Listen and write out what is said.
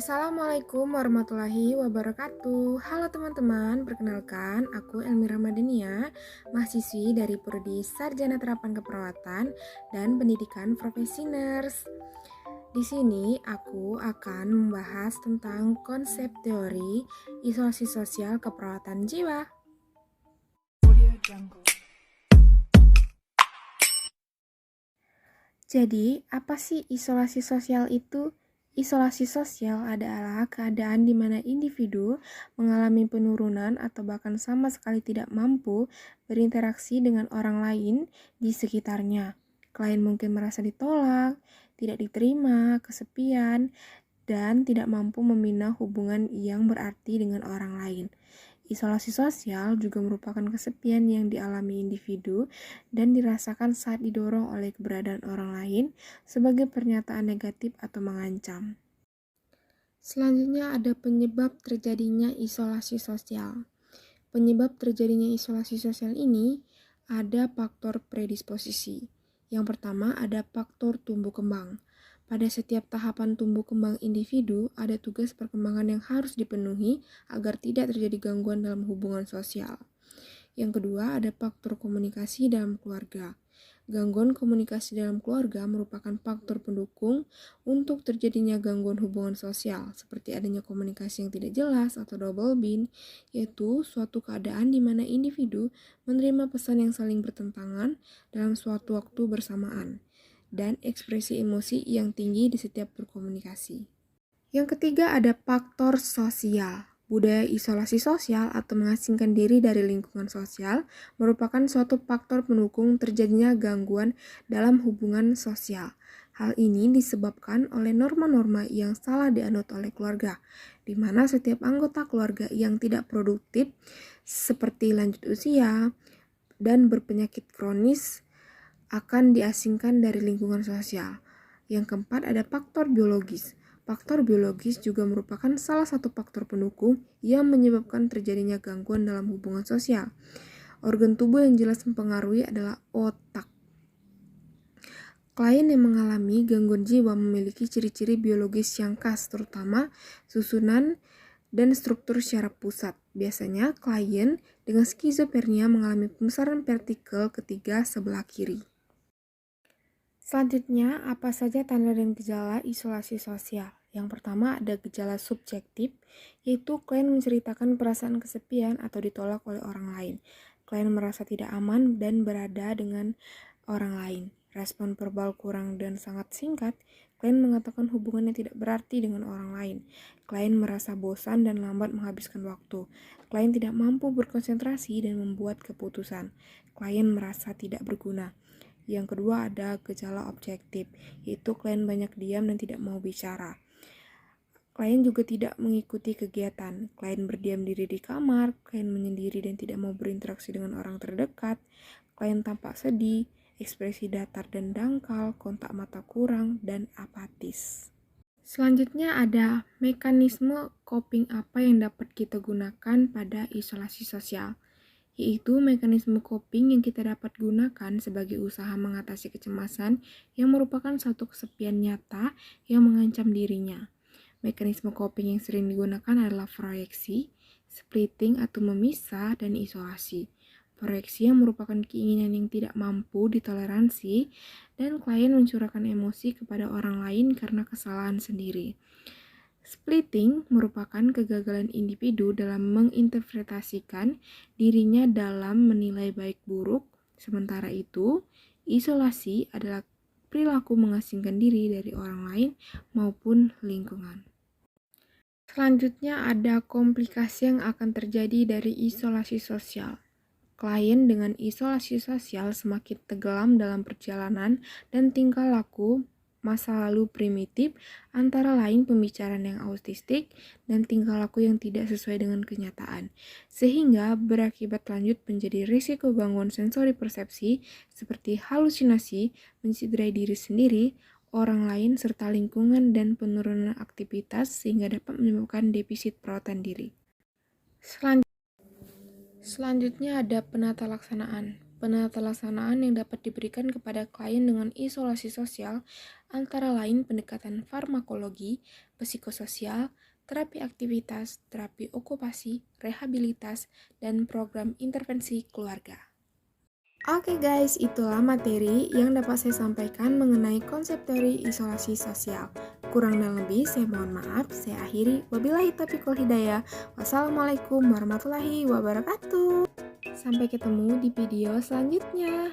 Assalamualaikum warahmatullahi wabarakatuh. Halo teman-teman, perkenalkan aku Elmira Madania, mahasiswi dari Prodi Sarjana Terapan Keperawatan dan Pendidikan Profesi Nurse. Di sini aku akan membahas tentang konsep teori isolasi sosial keperawatan jiwa. Jadi, apa sih isolasi sosial itu? Isolasi sosial adalah keadaan di mana individu mengalami penurunan atau bahkan sama sekali tidak mampu berinteraksi dengan orang lain di sekitarnya. Klien mungkin merasa ditolak, tidak diterima, kesepian, dan tidak mampu membina hubungan yang berarti dengan orang lain. Isolasi sosial juga merupakan kesepian yang dialami individu dan dirasakan saat didorong oleh keberadaan orang lain sebagai pernyataan negatif atau mengancam. Selanjutnya ada penyebab terjadinya isolasi sosial. Penyebab terjadinya isolasi sosial ini ada faktor predisposisi. Yang pertama ada faktor tumbuh kembang. Pada setiap tahapan tumbuh kembang individu, ada tugas perkembangan yang harus dipenuhi agar tidak terjadi gangguan dalam hubungan sosial. Yang kedua, ada faktor komunikasi dalam keluarga. Gangguan komunikasi dalam keluarga merupakan faktor pendukung untuk terjadinya gangguan hubungan sosial, seperti adanya komunikasi yang tidak jelas atau double bind, yaitu suatu keadaan di mana individu menerima pesan yang saling bertentangan dalam suatu waktu bersamaan, dan ekspresi emosi yang tinggi di setiap berkomunikasi. Yang ketiga ada faktor sosial. Budaya isolasi sosial atau mengasingkan diri dari lingkungan sosial merupakan suatu faktor pendukung terjadinya gangguan dalam hubungan sosial. Hal ini disebabkan oleh norma-norma yang salah dianut oleh keluarga, di mana setiap anggota keluarga yang tidak produktif seperti lanjut usia dan berpenyakit kronis akan diasingkan dari lingkungan sosial. Yang keempat ada faktor biologis. Faktor biologis juga merupakan salah satu faktor pendukung yang menyebabkan terjadinya gangguan dalam hubungan sosial. Organ tubuh yang jelas mempengaruhi adalah otak. Klien yang mengalami gangguan jiwa memiliki ciri-ciri biologis yang khas, terutama susunan dan struktur syaraf pusat. Biasanya, klien dengan skizofrenia mengalami pembesaran vertikal ketiga sebelah kiri. Selanjutnya, apa saja tanda dan gejala isolasi sosial? Yang pertama ada gejala subjektif, yaitu klien menceritakan perasaan kesepian atau ditolak oleh orang lain. Klien merasa tidak aman dan berada dengan orang lain. Respon verbal kurang dan sangat singkat, klien mengatakan hubungannya tidak berarti dengan orang lain. Klien merasa bosan dan lambat menghabiskan waktu. Klien tidak mampu berkonsentrasi dan membuat keputusan. Klien merasa tidak berguna. Yang kedua ada gejala objektif, yaitu klien banyak diam dan tidak mau bicara. Klien juga tidak mengikuti kegiatan. Klien berdiam diri di kamar, klien menyendiri dan tidak mau berinteraksi dengan orang terdekat. Klien tampak sedih, ekspresi datar dan dangkal, kontak mata kurang, dan apatis. Selanjutnya ada mekanisme coping apa yang dapat kita gunakan pada isolasi sosial, yaitu mekanisme coping yang kita dapat gunakan sebagai usaha mengatasi kecemasan yang merupakan satu kesepian nyata yang mengancam dirinya. Mekanisme coping yang sering digunakan adalah proyeksi, splitting atau memisah, dan isolasi. Proyeksi yang merupakan keinginan yang tidak mampu ditoleransi dan klien mencurahkan emosi kepada orang lain karena kesalahan sendiri. Splitting merupakan kegagalan individu dalam menginterpretasikan dirinya dalam menilai baik buruk, sementara itu, isolasi adalah perilaku mengasingkan diri dari orang lain maupun lingkungan. Selanjutnya ada komplikasi yang akan terjadi dari isolasi sosial. Klien dengan isolasi sosial semakin tenggelam dalam perjalanan dan tingkah laku masa lalu primitif, antara lain pembicaraan yang autistik dan tingkah laku yang tidak sesuai dengan kenyataan, sehingga berakibat lanjut menjadi risiko gangguan sensori persepsi seperti halusinasi, menciderai diri sendiri, orang lain, serta lingkungan dan penurunan aktivitas sehingga dapat menyebabkan defisit perawatan diri. Selanjutnya ada penata laksanaan. Penata laksanaan yang dapat diberikan kepada klien dengan isolasi sosial antara lain pendekatan farmakologi, psikososial, terapi aktivitas, terapi okupasi, rehabilitas, dan program intervensi keluarga. Oke guys, itulah materi yang dapat saya sampaikan mengenai konsep teori isolasi sosial. Kurang dan lebih saya mohon maaf, saya akhiri. Wabillahi taufiq wal hidayah. Wassalamualaikum warahmatullahi wabarakatuh. Sampai ketemu di video selanjutnya.